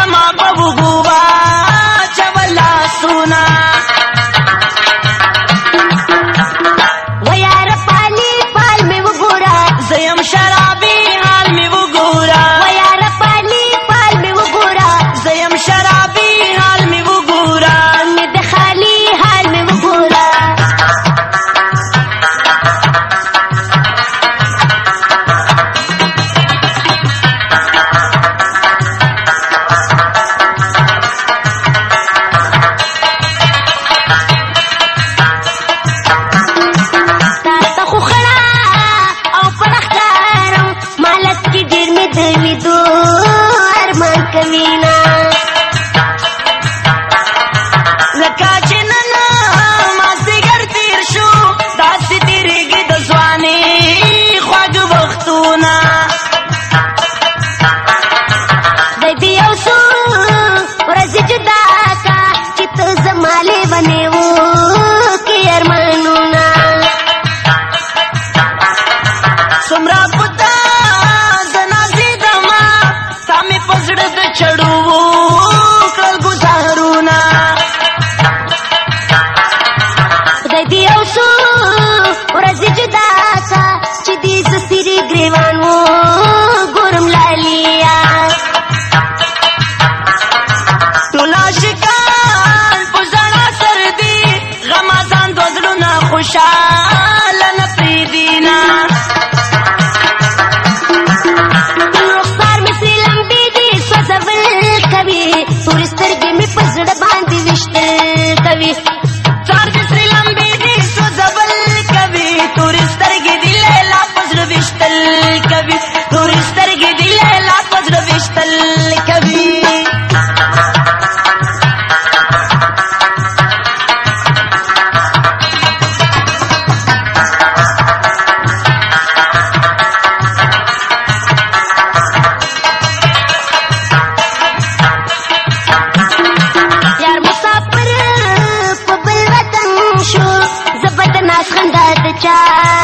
زما په وګوبا چولا سونا ویار پالی پال می وګورا زیم شرابي حال می وګورا ویار پالی پال می وګورا زیم شرابي حال می وګورا می د خالی حال می وګورا کمینا لکه چې نن مازدیګر تیر شو داسې تیریږي د ځوانۍ خواږه وختونه دی دې یو څو ورځې جدا کا چې ته زما لیونی وکړې ارمانونه څومره په تا زه نازېدمه ستا مې په زړه د چړو کړل ګزارونه خدای دې یو څو ورځې جدا کا چې دې زه سرې ګریوان وګورم لالیا ټول عاشقان په ژړا سر دي غمازان دوه زړونه خوشحاله نه پرېږدي نه رخسار مې سرې لمبې دي سوځول کوي تورې سترګې مې په زړه باندې ویشتل کوي څار دې سرې لمبې دي سوځول کوي تورې سترګې دي لیلا په زړه ویشتل کوي تورې سترګې دي لیلا په زړه ویشتل کوي یار مسافر په بل وطن شو زه به د ناز خندا د چا